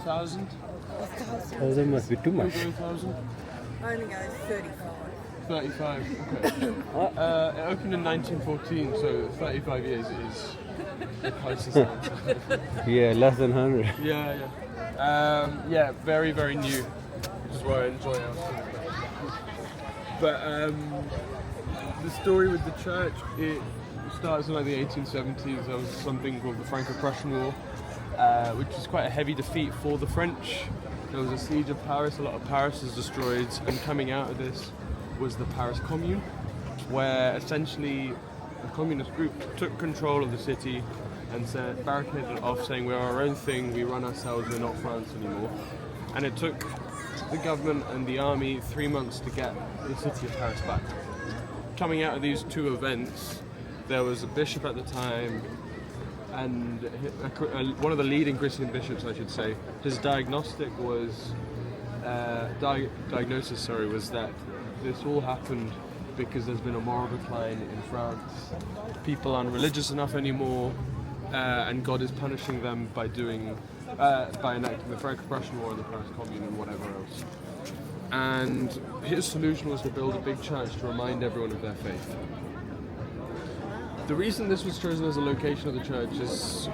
1,000. 1,000 must be too much. 1,000. I only go 35. 35. Okay. It opened in 1914, so 35 years is the closest answer. Yeah, less than 100. Yeah, very, very new, which is why I enjoy it. But the story with the church, it starts in like the 1870s. There was something called the Franco-Prussian War, which was quite a heavy defeat for the French. There was a siege of Paris, a lot of Paris was destroyed, and coming out of this was the Paris Commune, where essentially a communist group took control of the city and barricaded it off, saying we're our own thing, we run ourselves, we're not France anymore. And it took the government and the army 3 months to get the city of Paris back. Coming out of these two events, there was a bishop at the time, and one of the leading Christian bishops, I should say, his diagnosis was that this all happened because there's been a moral decline in France. People aren't religious enough anymore, and God is punishing them by enacting the Franco-Prussian War and the Paris Commune and whatever else. And his solution was to build a big church to remind everyone of their faith. The reason this was chosen as a location of the church is,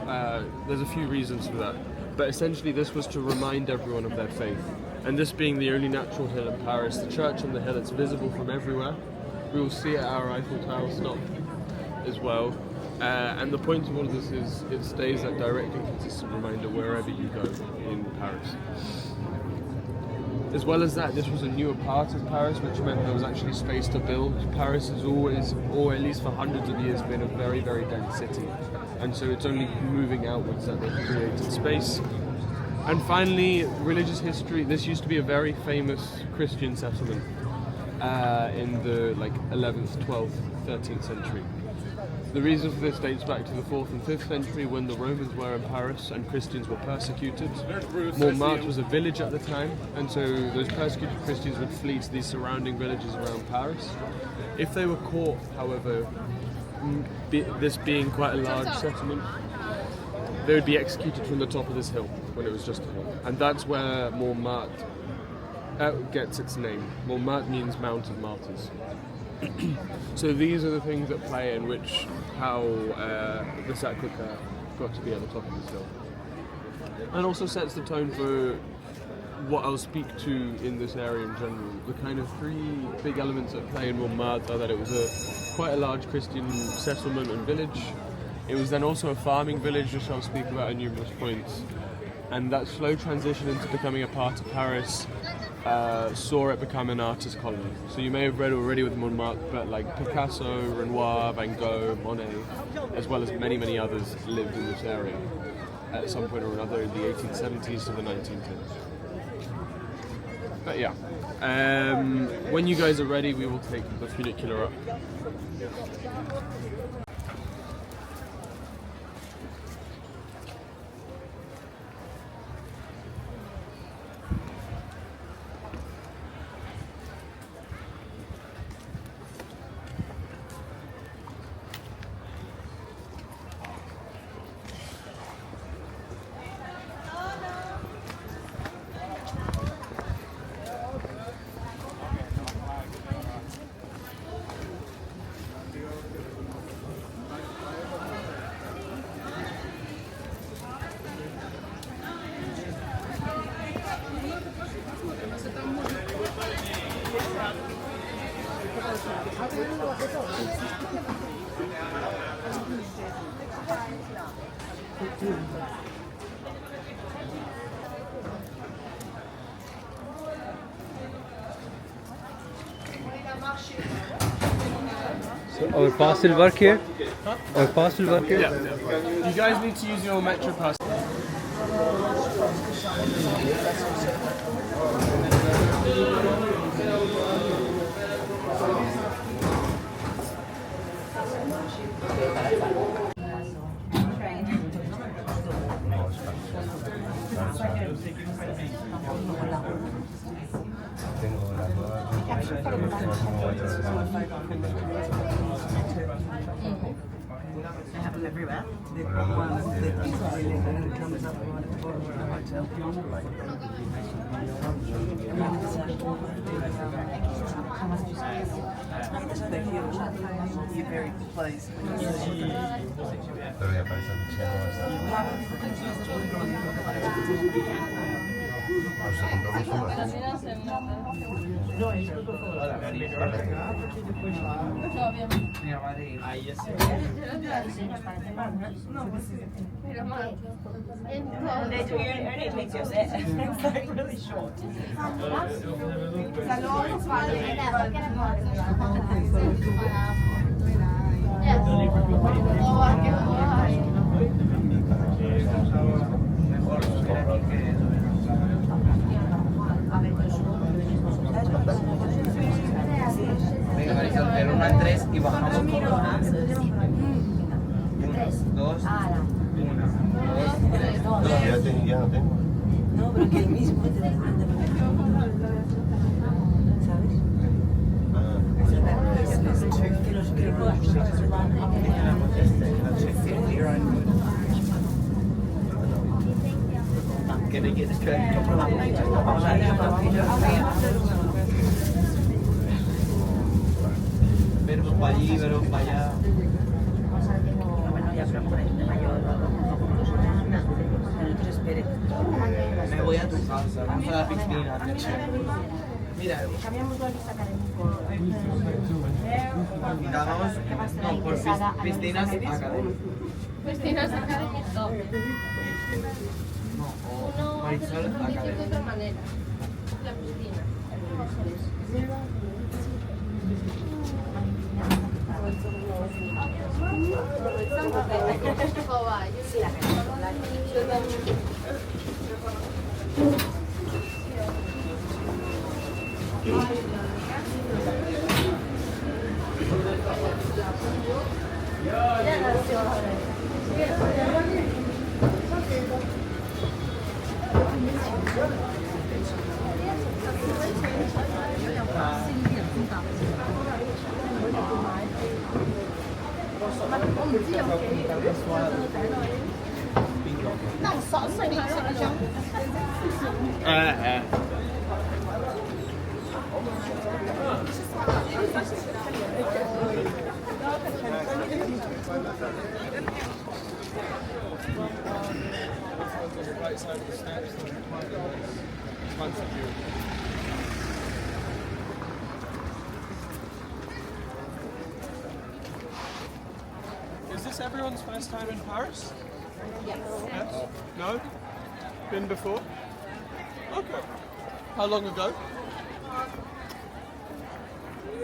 there's a few reasons for that, but essentially this was to remind everyone of their faith. And this being the only natural hill in Paris, the church on the hill, it's visible from everywhere. We will see it at our Eiffel Tower stop as well. And the point of all of this is it stays that direct and consistent reminder wherever you go in Paris. As well as that, this was a newer part of Paris, which meant there was actually space to build. Paris has always, or at least for hundreds of years, been a very, very dense city. And so it's only moving outwards that they've created space. And finally, religious history. This used to be a very famous Christian settlement in the 11th, 12th, 13th century. The reason for this dates back to the 4th and 5th century when the Romans were in Paris and Christians were persecuted. Montmartre was a village at the time, and so those persecuted Christians would flee to these surrounding villages around Paris. If they were caught, however, this being quite a large settlement, they would be executed from the top of this hill when it was just a hill. And that's where Montmartre gets its name. Montmartre means Mount of Martyrs. So these are the things that play in how the Sacré-Cœur got to be at the top of this hill. And also sets the tone for what I'll speak to in this area in general. The kind of three big elements that play in Montmartre are that it was quite a large Christian settlement and village. It was then also a farming village, which I'll speak about at numerous points. And that slow transition into becoming a part of Paris saw it become an artist colony. So you may have read already with Montmartre, but Picasso, Renoir, Van Gogh, Monet, as well as many, many others lived in this area at some point or another in the 1870s to the 1910s. But yeah, when you guys are ready, we will take the funicular up. So our pass will work here? Huh? Our pass will work here? Yeah. You guys need to use your Metro pass. I have them everywhere. They've got one that comes up right at the bottom of the hotel. Very close. Todavía parece anunciado Venga, Marisol, del 1 al 3 y bajamos por 1, 2, 1, 2, 3. Ya no tengo. No, pero que el mismo te da cuenta. ¿Sabes? Que los se van a Que te quieres que vamos a veros para allí, veros para allá. Bueno, ya pero por el de mayor. Nosotros espere. Me voy a tu casa, vamos a la piscina. Mira, vamos no, por piscinas académicas. Piscinas académicas, no. O Marisol De académica. otra manera. La piscina. Right side of the steps, quite expansive view. Is this everyone's first time in Paris? Yes. Yes? No? Been before? Okay. How long ago?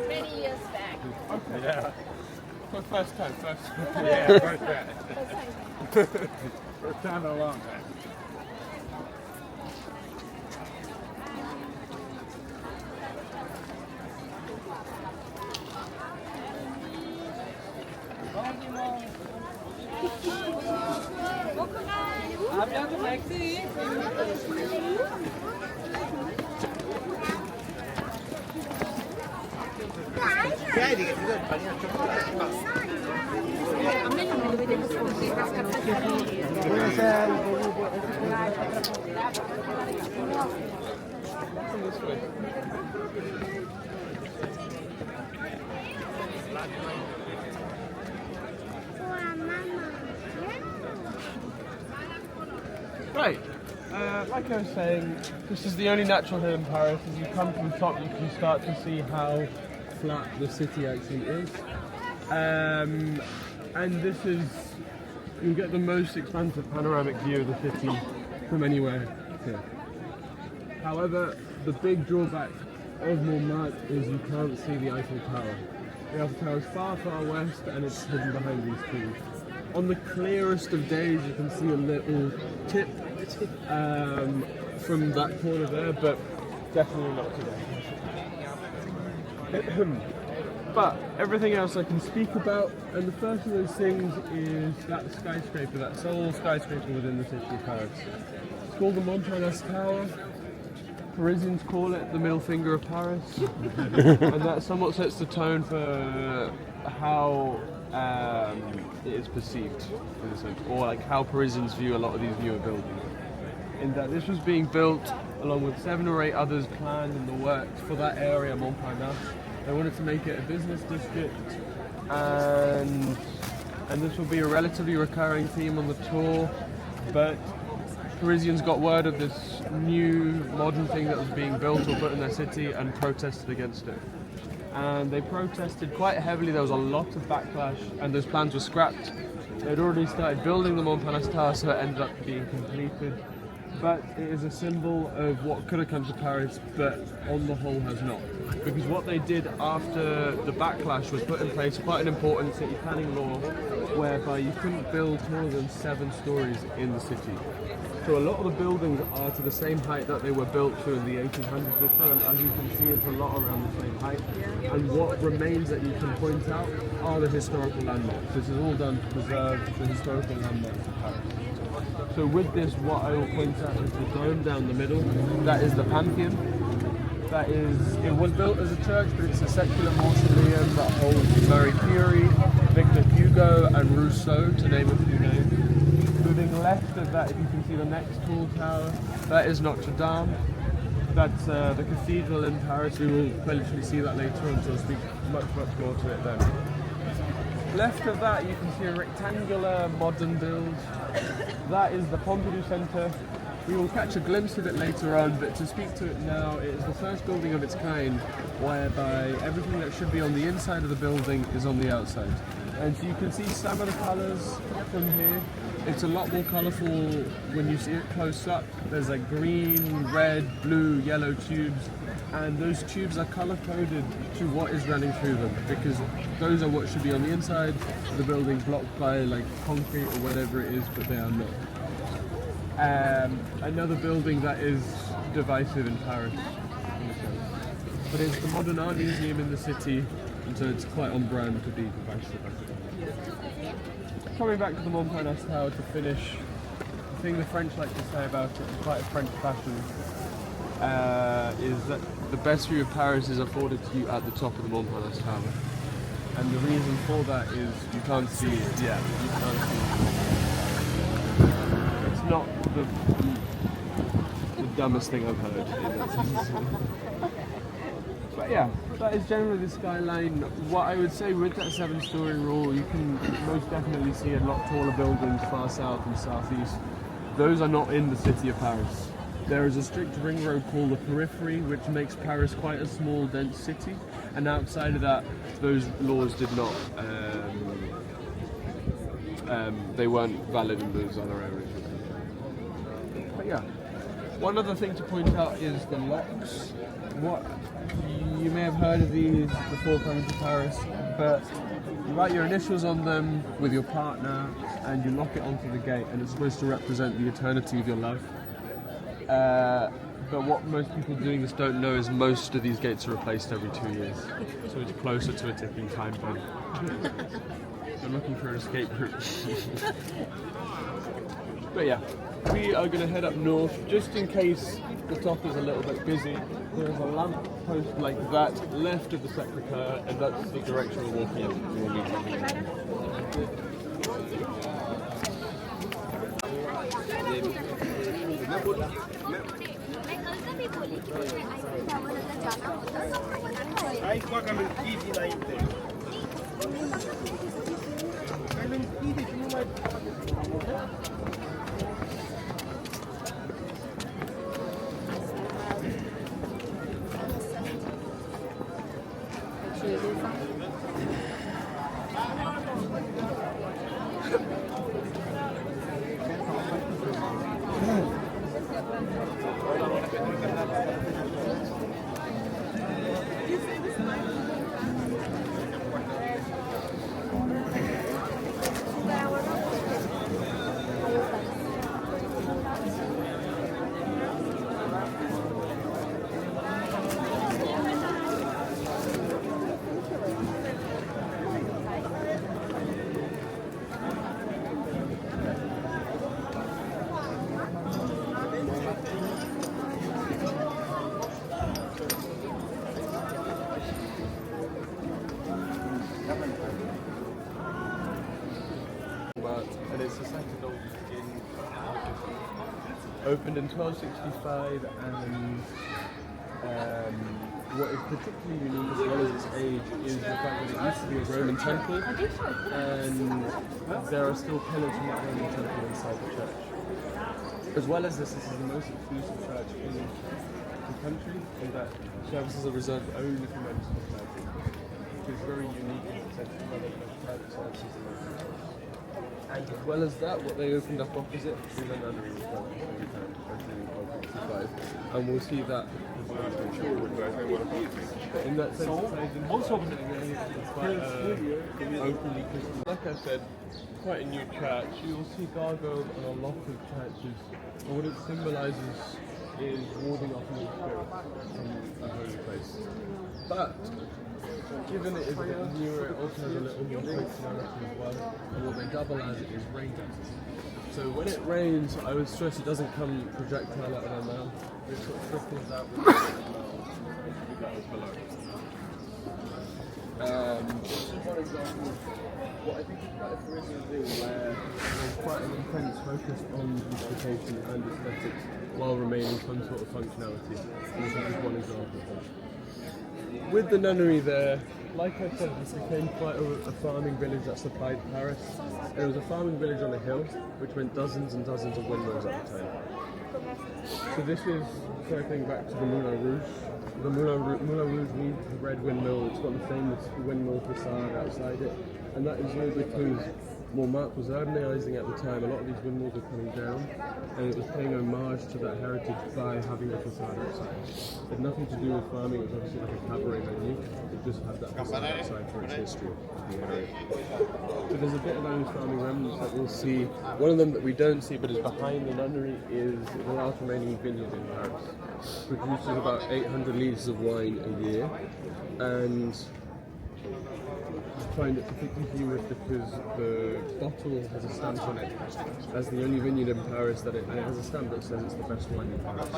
Many years back. Okay. Yeah. For first time. Yeah, first time. First time in a long time. This way. Right. Like I was saying, this is the only natural hill in Paris. As you come from the top, you can start to see how flat the city actually is. And this is, you'll get the most expansive panoramic view of the city from anywhere here. However, the big drawback of Montmartre is you can't see the Eiffel Tower. The Eiffel Tower is far, far west and it's hidden behind these trees. On the clearest of days you can see a little tip from that corner there, but definitely not today. But everything else I can speak about, and the first of those things is that skyscraper, that sole skyscraper within the city of Paris. It's called the Montparnasse Tower. Parisians call it the middle finger of Paris, and that somewhat sets the tone for how it is perceived, in a sense, or like how Parisians view a lot of these newer buildings. in that this was being built along with 7 or 8 others planned in the works for that area, Montparnasse. They wanted to make it a business district, and this will be a relatively recurring theme on the tour, but Parisians got word of this new modern thing that was being built or put in their city and protested against it. And they protested quite heavily. There was a lot of backlash, and those plans were scrapped. They'd already started building the Montparnasse Tower, so it ended up being completed. But it is a symbol of what could have come to Paris, but on the whole has not. Because what they did after the backlash was put in place quite an important city planning law, whereby you couldn't build more than 7 stories in the city. So a lot of the buildings are to the same height that they were built to in the 1800s or so, and as you can see, it's a lot around the same height. And what remains that you can point out are the historical landmarks. This is all done to preserve the historical landmarks of Paris. So with this, what I will point out is the dome down the middle. That is the Pantheon. It was built as a church, but it's a secular mausoleum that holds Marie Curie, Victor Hugo, and Rousseau, to name a few names. Moving left of that, if you can see the next tall tower, that is Notre Dame. That's the cathedral in Paris. We will literally see that later on, so I'll speak much more to it then. Left of that, you can see a rectangular modern build. That is the Pompidou Centre. We will catch a glimpse of it later on, but to speak to it now, it is the first building of its kind, whereby everything that should be on the inside of the building is on the outside. And so you can see some of the colours from here. It's a lot more colourful when you see it close up. There's like green, red, blue, yellow tubes, and those tubes are colour-coded to what is running through them, because those are what should be on the inside of the building, blocked by like concrete or whatever it is, but they are not. Another building that is divisive in Paris, but it's the Modern Art Museum in the city, and so it's quite on brand to be divisive. Coming back to the Montparnasse Tower to finish, the thing the French like to say about it, quite a French fashion, is that the best view of Paris is afforded to you at the top of the Montparnasse Tower. And the reason for that is you can't see it. Yeah, you can't see it. It's not the dumbest thing I've heard in that sense. But yeah, that is generally the skyline. What I would say with that 7-story rule, you can most definitely see a lot taller buildings far south and southeast. Those are not in the city of Paris. There is a strict ring road called the Periphery, which makes Paris quite a small, dense city. And outside of that, those laws did not, they weren't valid in those other areas. But yeah, one other thing to point out is the locks. You may have heard of these before coming to Paris, but you write your initials on them with your partner and you lock it onto the gate, and it's supposed to represent the eternity of your love. But what most people doing this don't know is most of these gates are replaced every 2 years, so it's closer to a ticking time bomb. You're looking for an escape route. But yeah, we are going to head up north, just in case the top is a little bit busy. There is a lamp post like that left of the Sacré-Cœur, and that's the direction we're walking in. opened in 1265, and what is particularly unique as well as its age is the fact that it used to be a Roman temple, and there are still pillars from that Roman temple inside the church. As well as this is the most exclusive church in the country, in that services are reserved only for members of the clergy, which is very unique in the sense of other private services in the country. And as well as that, what they opened up opposite is a nunnery as well, in 1265, and we'll see that. In that sense, also it's quite openly Christian. Like I said, quite a new church. You will see gargoyles on a lot of churches, and what it symbolises is warding off evil spirits from a holy place. But given it is a bit newer, it also has a little more functionality as well, and what they double as is rain dance. So when it rains, I would stress it doesn't come projectile out of their mouth. It sort of trickles out with the mouth below. This is one example of what I think is quite a Caribbean thing, where there's quite an intense focus on beautification and aesthetics while remaining some sort of functionality. And this is just one example of that. With the nunnery there, like I said, this became quite a farming village that supplied Paris. It was a farming village on a hill, which meant dozens and dozens of windmills at the time. So this is circling back to the Moulin Rouge. The Moulin Rouge means the red windmill. It's got the famous windmill facade outside it, and that is all because Montmartre was urbanizing at the time. A lot of these windmills were coming down, and it was paying homage to that heritage by having the facade outside. It had nothing to do with farming. It was obviously like a cabaret venue. It just had that facade outside for its history of the area. So there's a bit of those farming remnants that we'll see. One of them that we don't see but is behind the nunnery is the last remaining vineyard in Paris. It produces about 800 litres of wine a year, and I find it particularly humorous because the bottle has a stamp on it as the only vineyard in Paris that it has a stamp that says it's the best wine in Paris.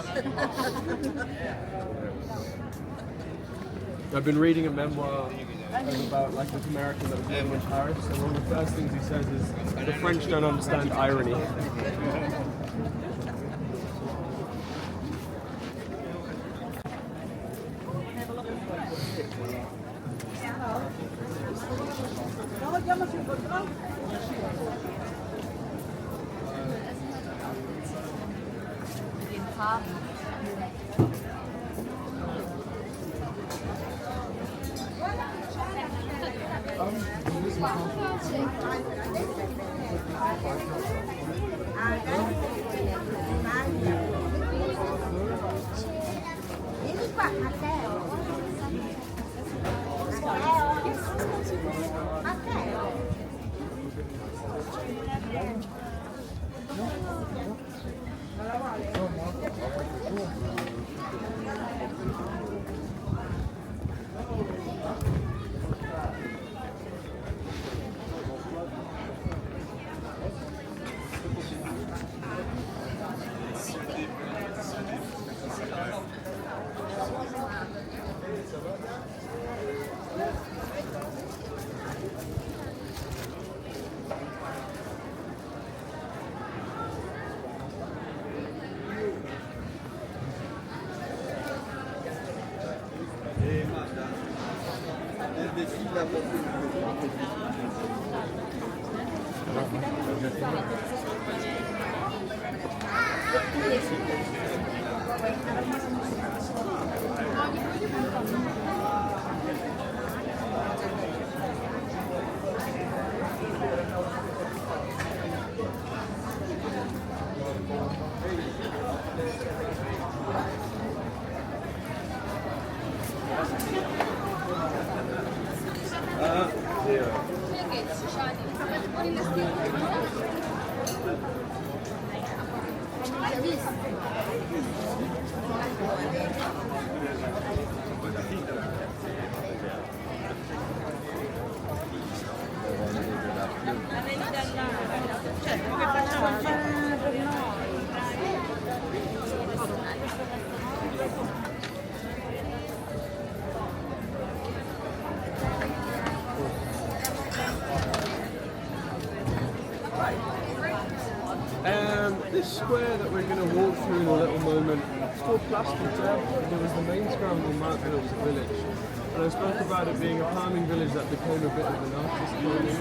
I've been reading a memoir about like this American that was living in Paris, and one of the first things he says is the French don't understand irony. This square that we're going to walk through in a little moment. It's called Plastic Jam. It was the main scramble market of the village. And I spoke about it being a farming village that became a bit of an artist colony.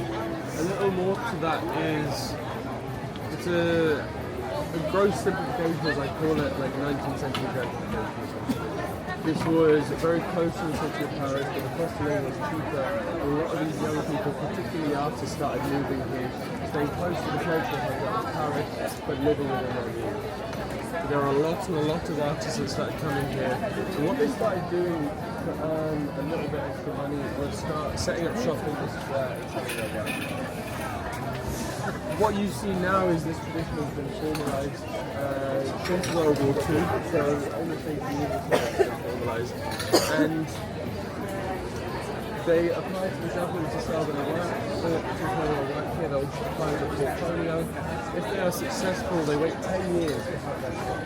A little more to that is, it's a gross simplification, as I call it, like 19th century gentrification. This was very close to the city of Paris, but the cost of living was cheaper. A lot of these young people, particularly artists, started moving here, staying close to the culture of Paris, but living within their means. There are a lot of artists that started coming here. So what they started doing to earn a little bit extra money was start setting up shop in this square and selling their work. What you see now is this tradition has been formalised since World War II, so almost 80 years it's been formalised. And they apply to the government to sell their work, here they'll apply the portfolio. If they are successful, they wait 10 years to have their spot.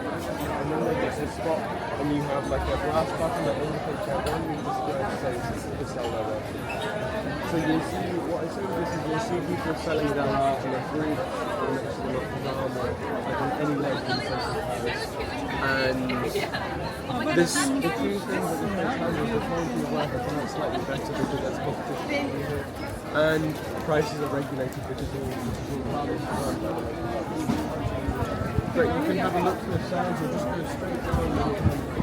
And then they get their spot, and you have like a brass button that indicates how long you just go and say to sell their work. So you'll see, what I say with this is you'll see people selling their art in a group or next to the farm or like on any leg in central Paris. And this, the two things that the French have is the quality of work is not slightly better because there's competition here. And prices are regulated because all farmers aren't regulated. But you can have a look for yourselves or just go straight down.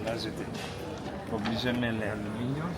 Là, j'étais obligé de mettre l'aluminium.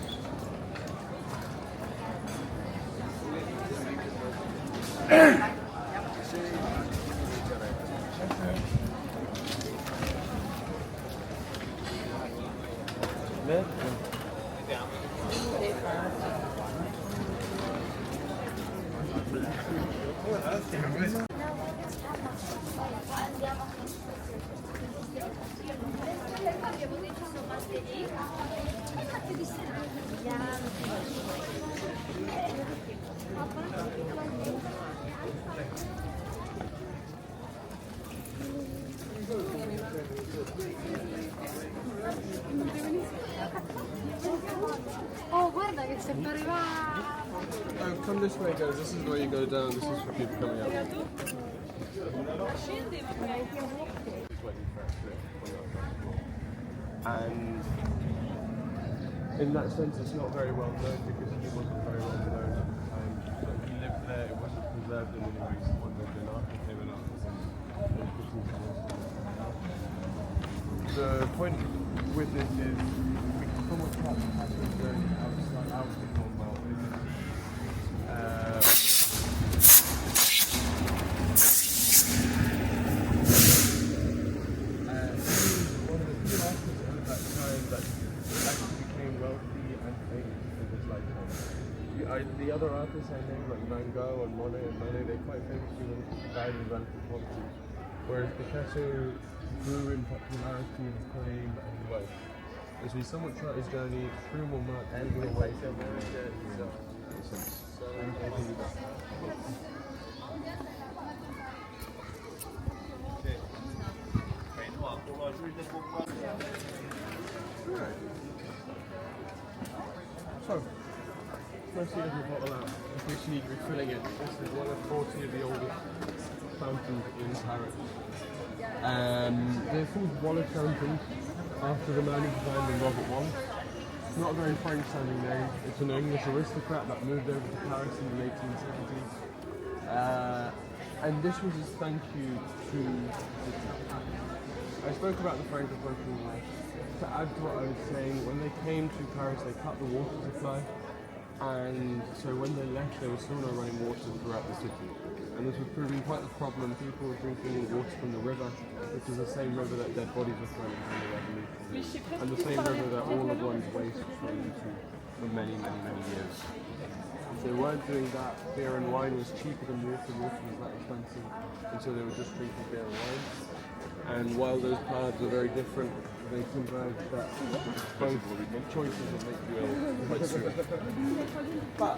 Oh, guarda che se pareva. Come this way, guys. This is where you go down. This is for people coming up. And in that sense, it's not very well known because he wasn't very well known at the time. But he lived there. It wasn't preserved in any way. Someone lived in art, became an artist, and the point with this is we can almost start the passage journey out of the Cornwall. One of the few artists at that time that actually became wealthy and famous in his lifetime. The other artists I named, like Van Gogh and Monet, they're quite famous people who died in relative poverty. Whereas Picasso grew in popularity and fame and wealth. As we somewhat chart his journey through Montmartre and all the way to So, firstly, as we bottle out, in case you need refilling it, this is one of 40 of the oldest fountains in Paris. They're called Wallace fountains after the man who designed them, Robert Wallace. It's not a very French sounding name. It's an English aristocrat that moved over to Paris in the 1870s. And this was his thank you to the town. I spoke about the Franco-Prussian War. To add to what I was saying, when they came to Paris, they cut the water supply, and so when they left, there was still no running water throughout the city. And this was proving quite a problem. People were drinking water from the river, which is the same river that dead bodies were thrown into the revolution, and the same river that all of one's waste was thrown into for many, many, many years. If they weren't doing that, beer and wine was cheaper than water. Water was that expensive, and so they were just drinking beer and wine. And while those paths are very different, they converge that both choices will make you ill quite soon. But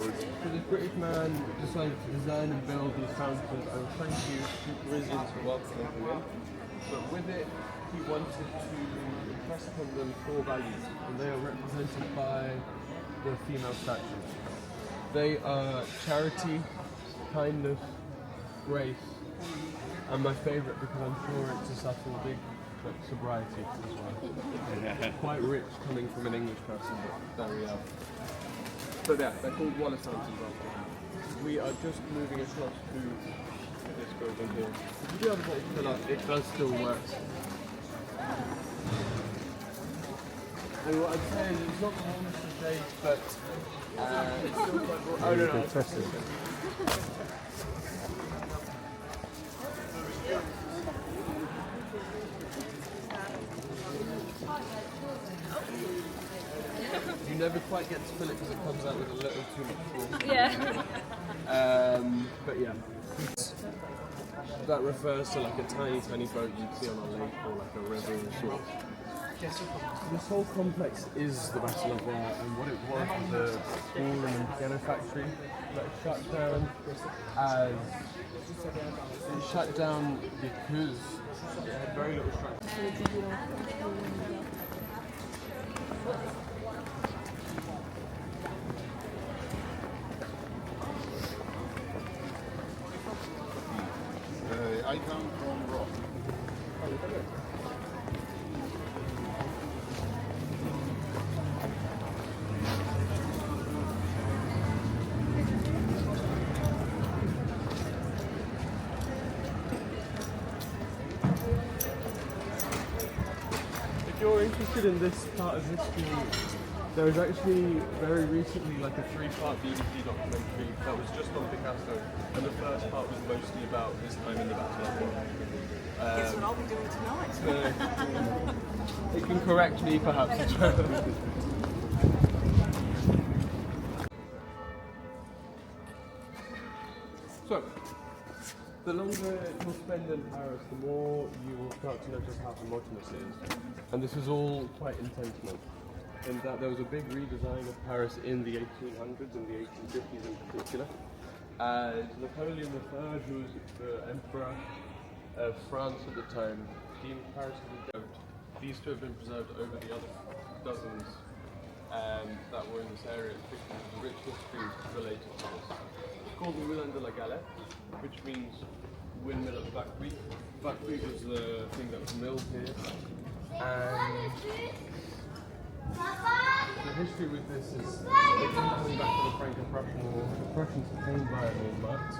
so this British man decided to design and build these fountains, and thank you to Parisians for welcoming him in. But with it, he wanted to impress upon them 4 values, and they are represented by the female statues. They are charity, kindness, grace, and my favourite because I'm sure it's a subtle dig, but sobriety as well. Quite rich coming from an English person, but there we are. So yeah, they're called Wallace fountains after him. We are just moving across to this building here. If you do have a bottle fill up, it does still work. And what I'd say is it's not the warmest of days, but it's still quite warm. Oh no. You never quite get to fill it because it comes out with a little too much water. Yeah. But yeah, that refers to like a tiny, tiny boat you'd see on a lake or like a river or shore. This whole complex is the Battle of and what it was a ballroom and piano factory that shut down because it had very little structure. I come from Rome. If you're interested in this part of history, there was actually very recently like a 3-part BBC documentary that was just on Picasso, and the first part was mostly about his time in the Battle of Rome. Guess what I'll be doing tonight? It can correct me perhaps as well. So, the longer you'll spend in Paris, the more you will start to notice how homogenous it is. And this is all quite intentional, in that there was a big redesign of Paris in the 1800s and the 1850s in particular. As Napoleon III, who was the Emperor of France at the time, deemed Paris as a goat. These two have been preserved over the other dozens that were in this area, particularly the rich history related to this. It's called the Moulin de la Galette, which means windmill of buckwheat. Buckwheat was the thing that was milled here. And the history with this is coming back to the Franco-Prussian War. The Prussians came by it all night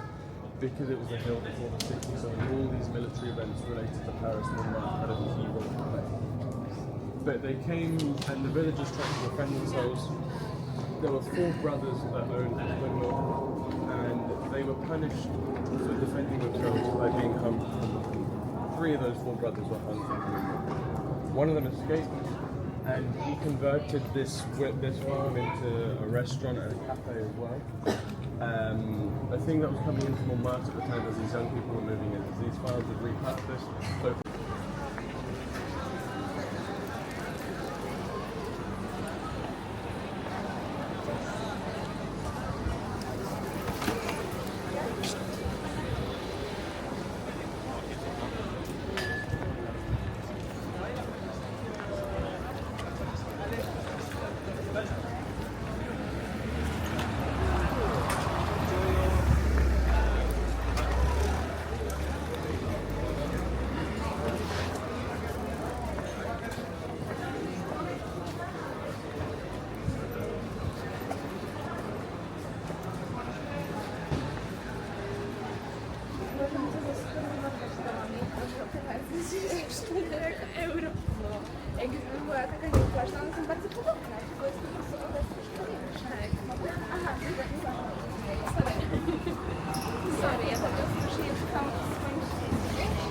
because it was a hill before the city, so all these military events related to Paris, Montmartre had a key role to play. But they came and the villagers tried to defend themselves. There were 4 brothers that owned this windmill, and they were punished for defending themselves by being hung from the windmill. 3 of those 4 brothers were hung from the windmill. One of them escaped, and he converted this farm into a restaurant and a cafe as well. A thing that was coming into Montmartre at the time as these young people were moving in, these farms would repurpose. So Jak już była taka nieufaszna, one są bardzo podobne, tylko jest po prostu one Aha, sorry, ja tego strasznie szukam w swoim świecie.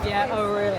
Yeah, oh really?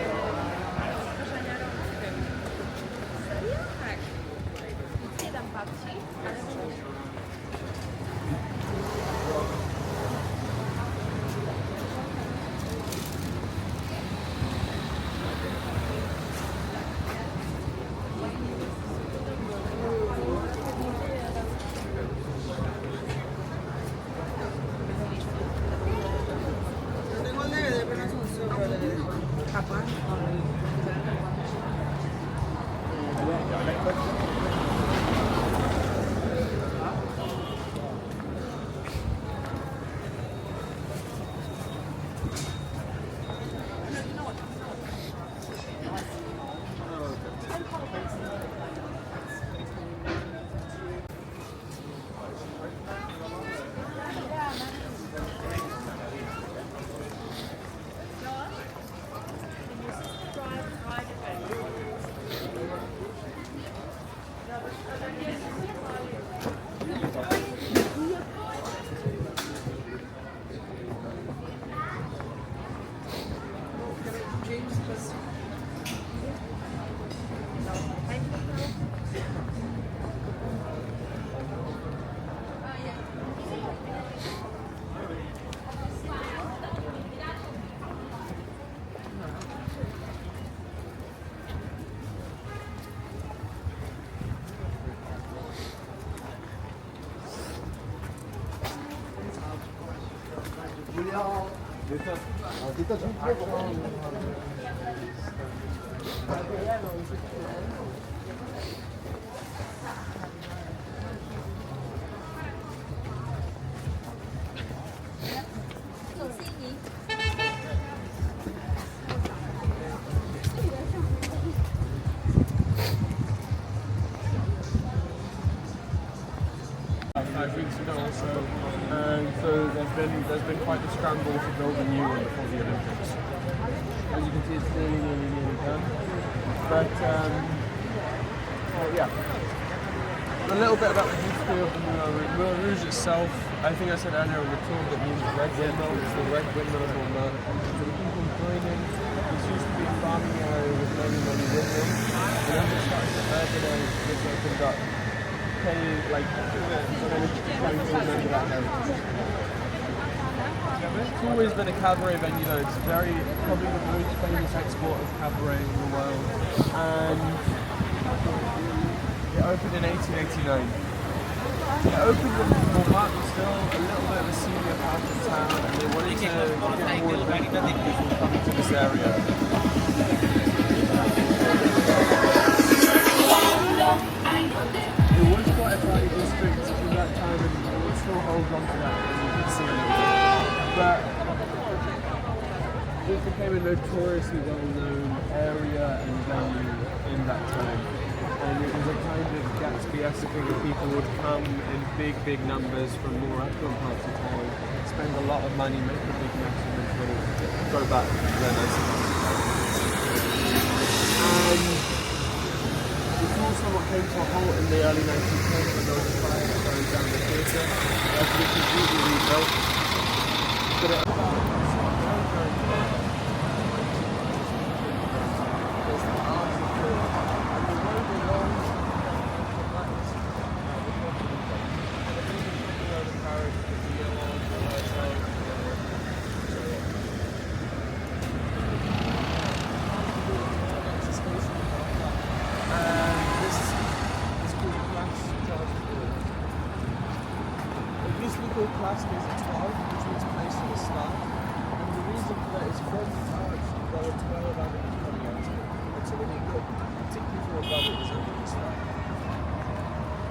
About 5 weeks ago or so, and so there's been quite the scramble to build a new one before the Olympics. As you can see, it's nearly done. But yeah, a little bit about the history of the Moulin Rouge itself. I think I said earlier on the tour that means red windmill. It's the red windmill of Moulin. So the people joining. This used to be a farming area with many windmills. And as it started to urbanize, this opened up. It's always been a cabaret venue though. It's probably the most famous export of cabaret in the world. And it opened in 1889. It opened when Mark was still a little bit of a senior part of town, and they wanted to get more adventure people coming to this area. It was quite a party district in that time, and it still holds on to that, as you can see. But it became a notoriously well-known area and venue in that time. And it was a kind of Gatsby-esque thing that people would come in big numbers from more affluent parts of town, spend a lot of money, make a big mess, and then sort of go back to their nice house. It's also what came to a halt in the early 1910s when there was a fire that burned down the theatre. That's completely rebuilt. But it called Place des Étoiles, which means place of the star. And the reason for that is from the arch, there were 12 avenues coming out of it. And so when you look, particularly from above it, is under the star.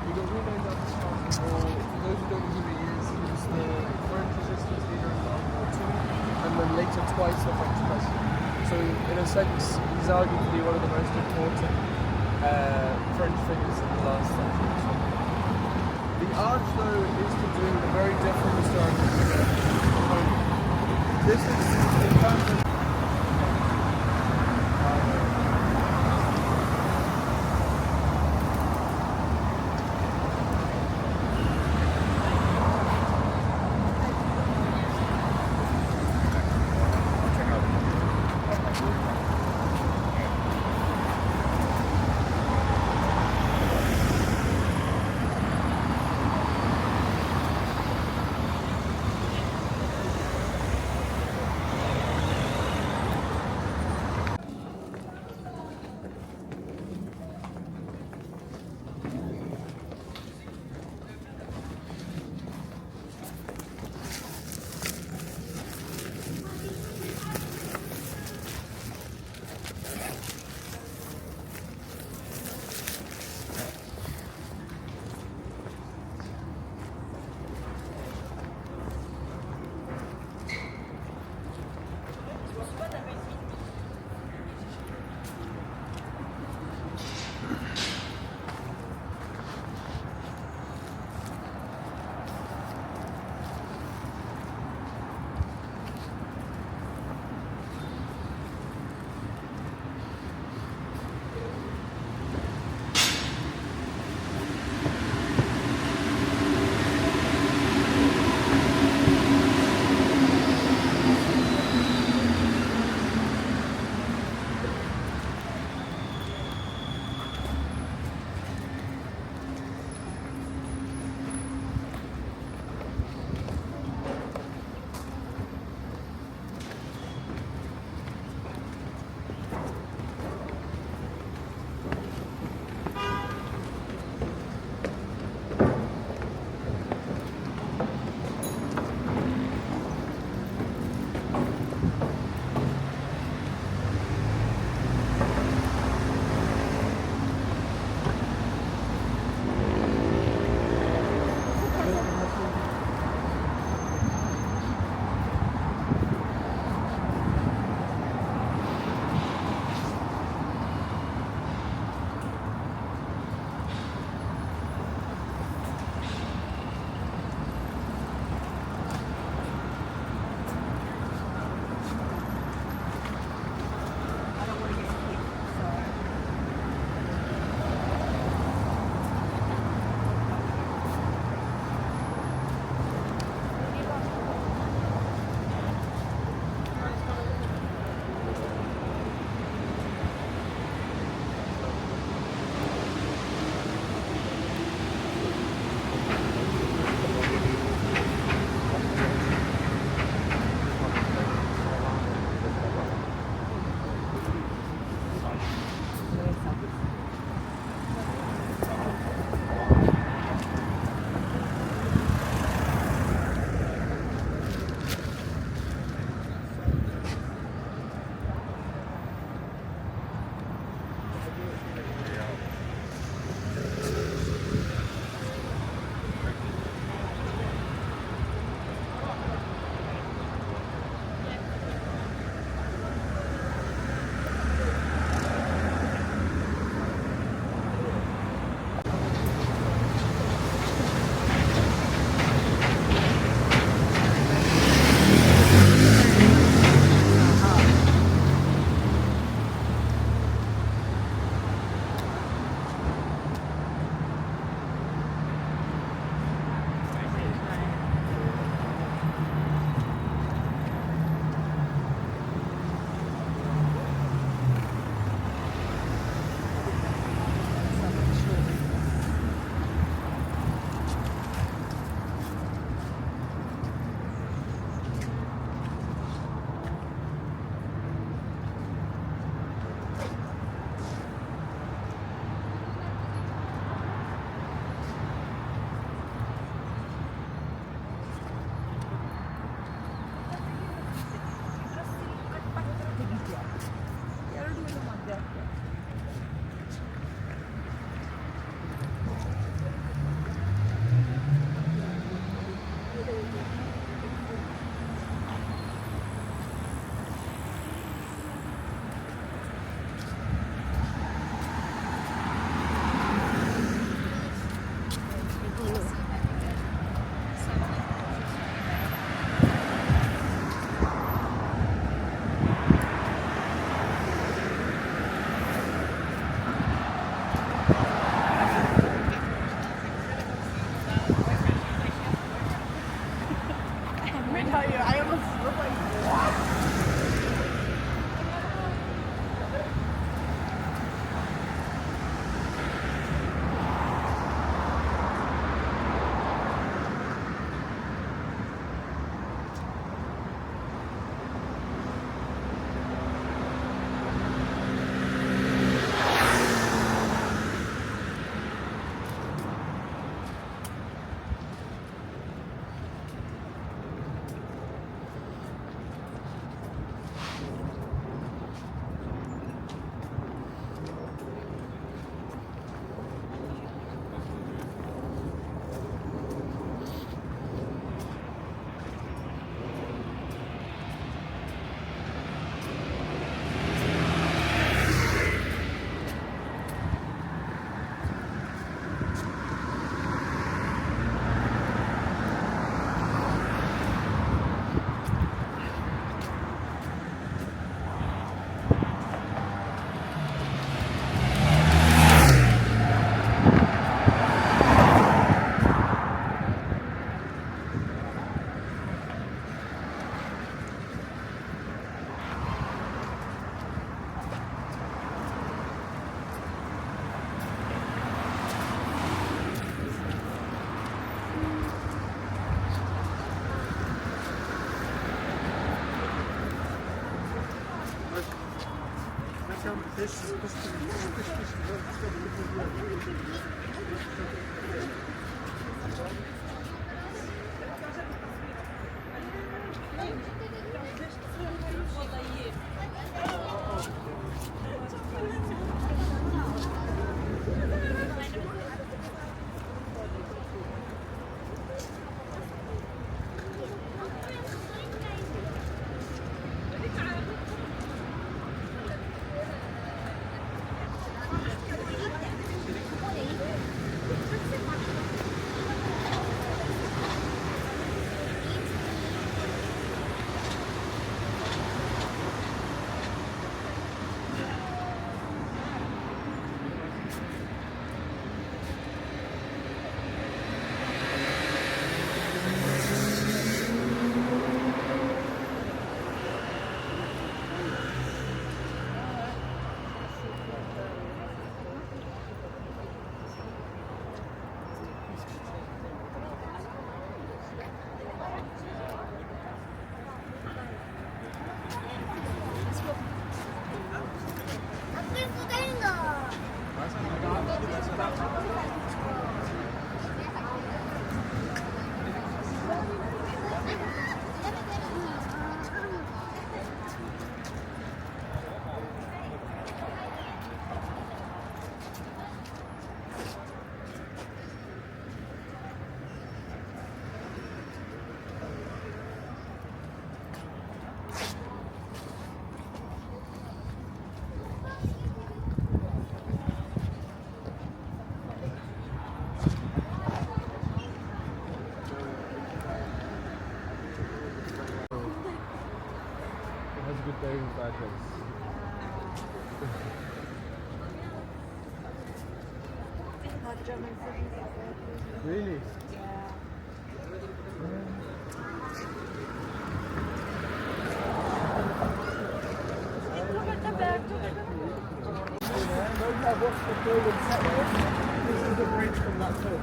We got renamed after Charles de Gaulle. For those who don't know who he was the French resistance leader in World War II, and then later twice the French president. So in a sense, he's argued to be one of the most important French figures in the last century. The arch, though, is to do a very different historical figure. This is, in fact, Good days and bad days. Really? This is the bridge from that top,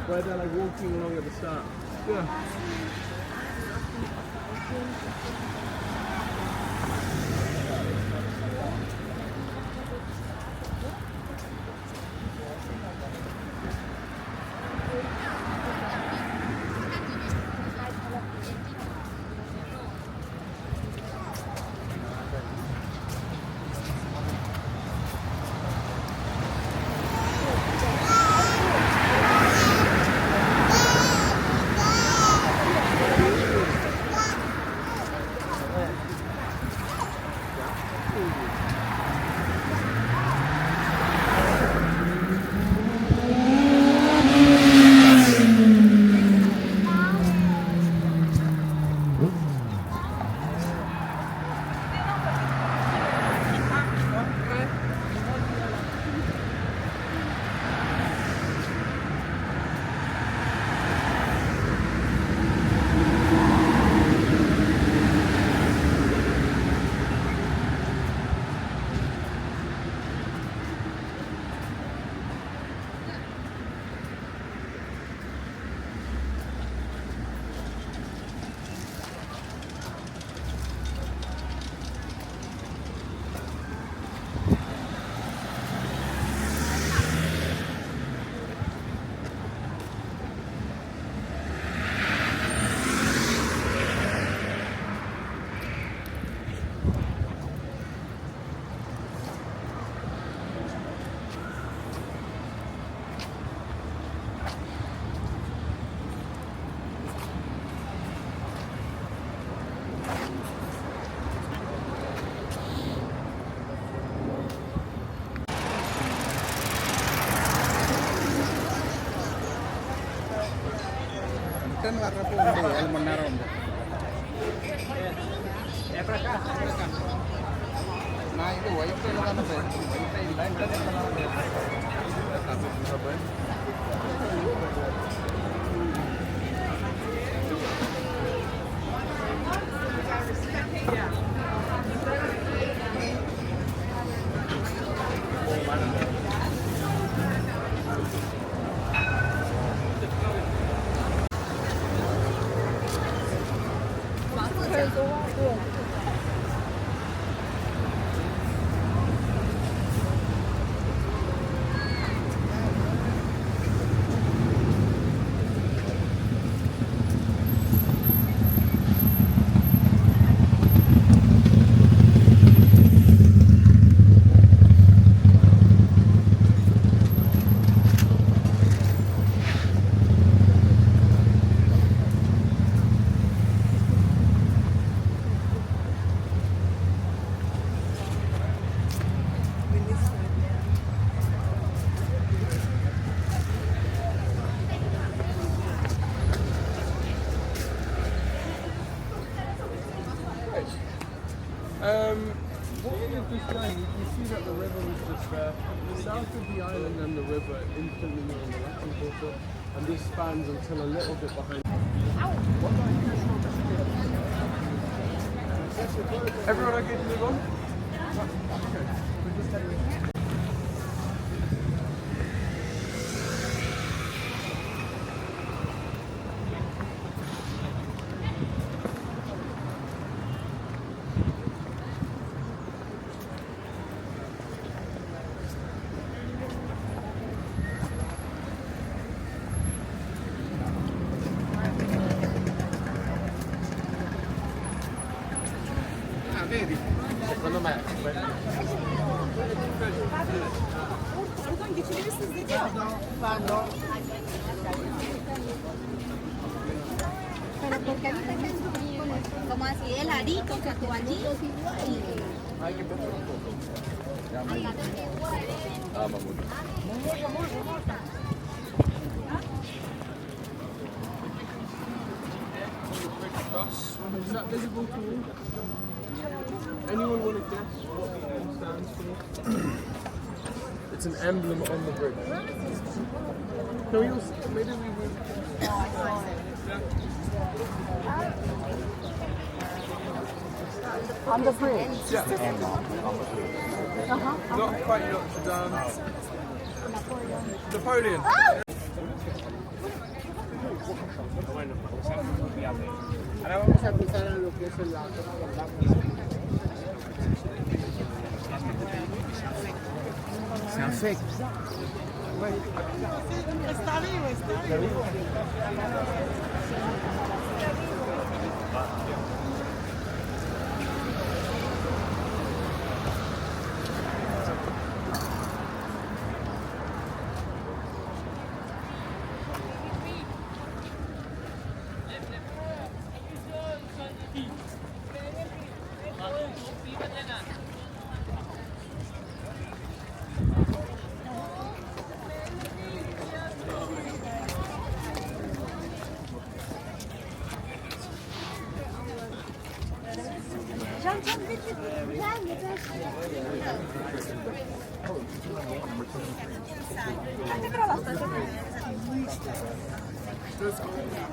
where they're like walking along at the start. Yeah. Walking up this lane, you can see that the river was just there. South of the island and the river instantly near the WalkingTours, and this spans until a little bit behind. Everyone okay to move on? Okay. We'll just take it. Secondo me Oradan geçebilirsiniz dedi ya. Pero porque a mí también como así el arito que tú allí hay que pensar un poco. Is that visible to you? Anyone want to guess what the M stands for? It's an emblem on the bridge. Can we all see? Maybe we will. on the bridge. Yeah. Not quite Notre Dame. Napoleon. Ahora vamos a empezar a lo que es el lado. C'est un fake. Está vivo, está vivo.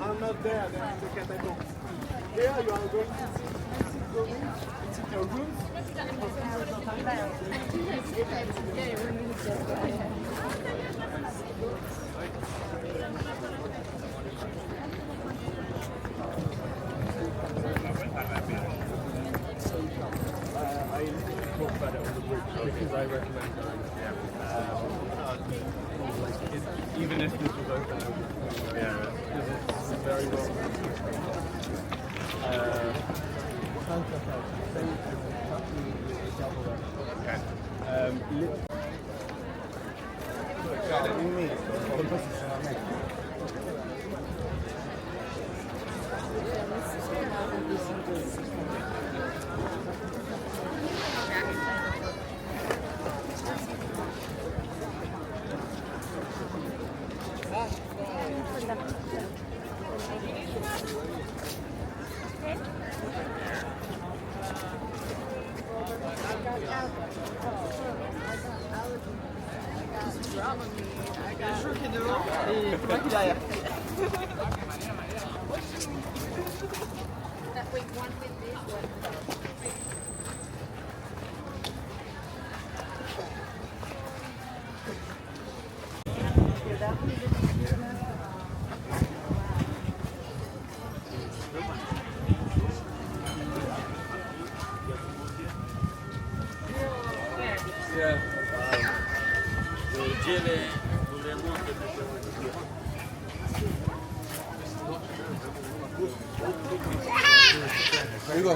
I'm not there. Look at that. Here you are going to see your rooms. I talk about it on the bridge because I recommend going. Even if this was open, because it's very well. There you go.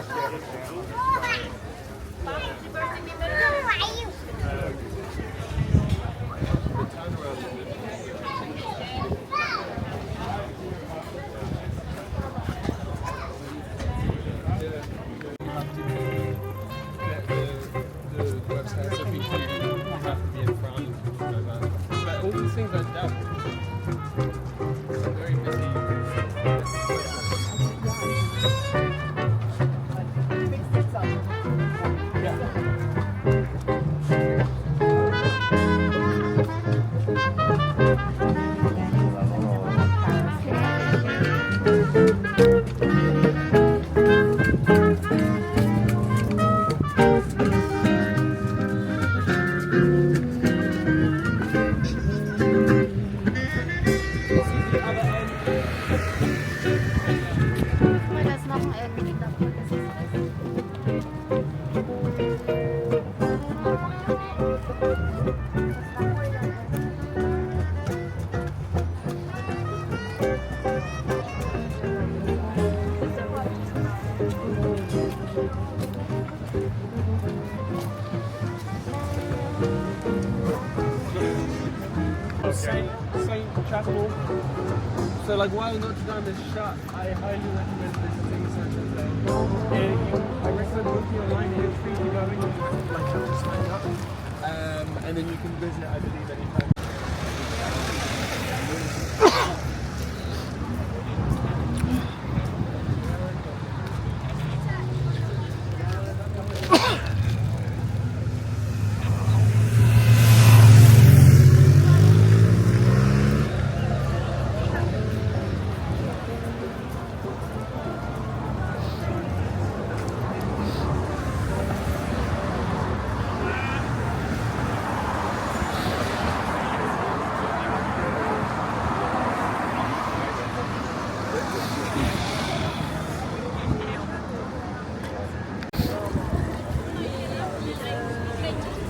All these things like that. Very busy. Fix this up. So like while Notre Dame is shut, I highly recommend visiting Saint-Tropez. I recommend booking online. It's free to go in. You just like have to sign up, and then you can visit, I believe, anytime.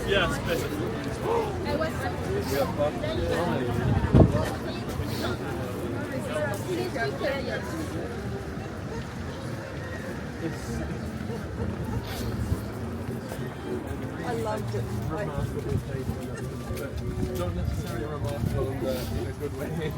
Yes, basically. I loved it. Remarkable place, but not necessarily remarkable in a good way.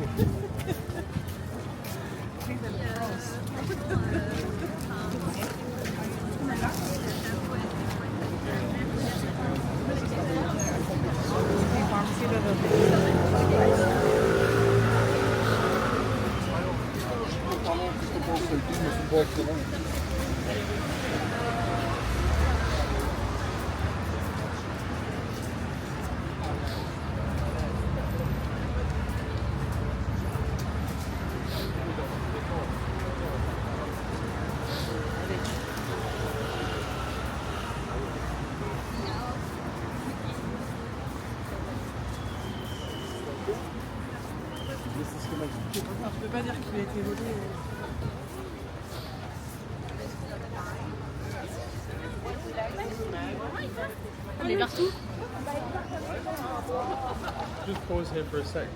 Je peux pas dire qu'il a été volé. On est partout. Just pause here for a sec.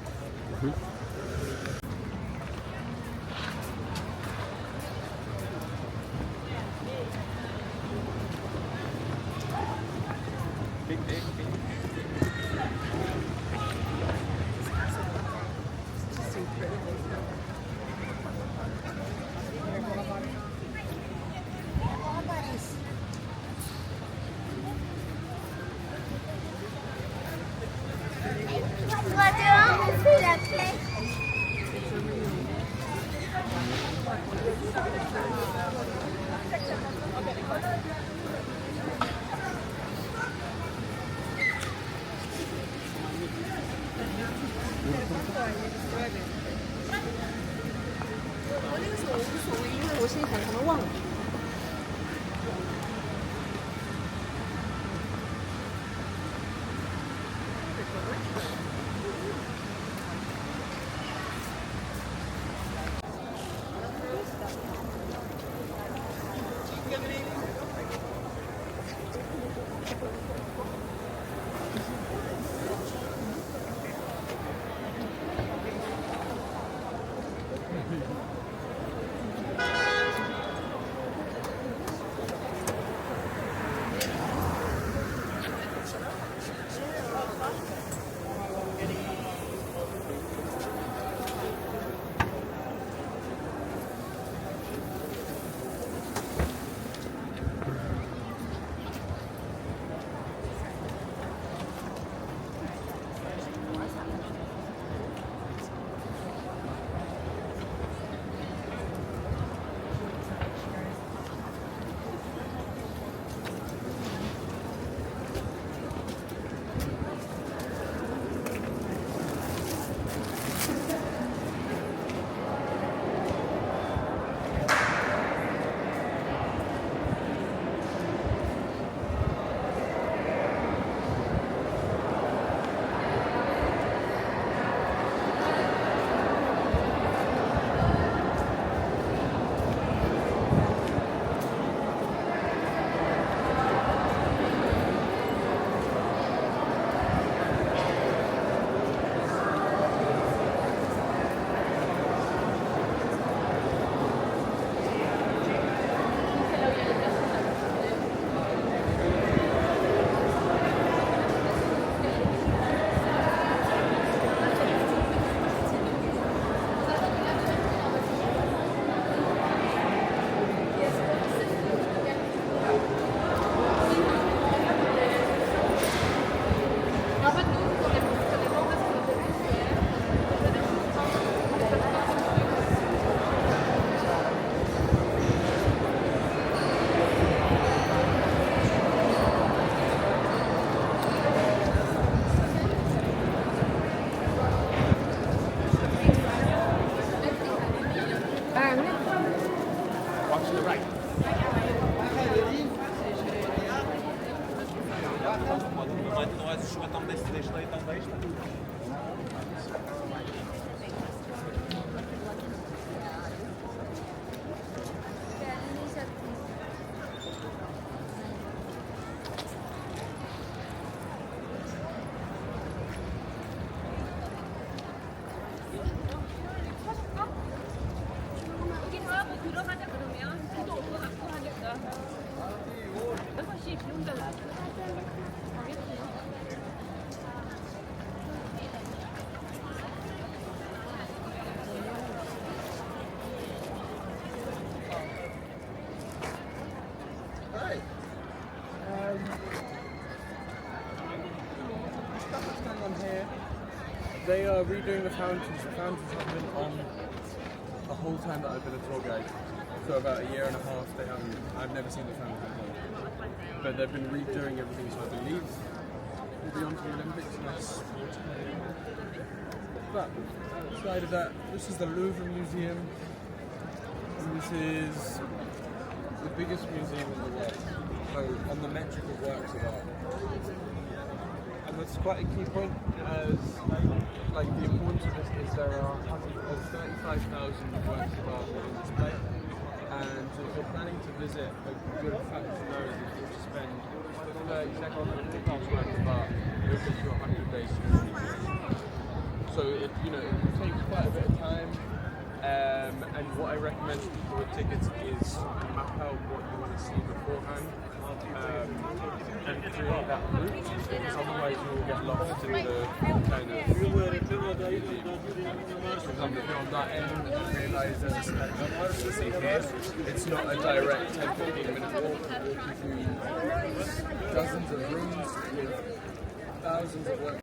They are redoing the fountains. The fountains have been on the whole time that I've been a tour guide. So about a year and a half, I've never seen the fountains before. But they've been redoing everything, so I believe we'll be on to the Olympics next sport. But outside of that, this is the Louvre Museum. And this is the biggest museum in the world. So on the metric of works of art. And that's quite a key point, as like the importance of this is there are 35,000 works of art on display, and if you're planning to visit, a good fact to know is if you spend 30 seconds on each work of art, it will take you 100 days to see. So it takes quite a bit of time, and what I recommend to people with tickets is map out what you want to see beforehand. And create that route, because otherwise you will get lost in the kind of, for example, if you're on that end and you realise there's a select to see here, it's not a direct 10-15 minute walk, walk you through dozens of rooms with thousands of work.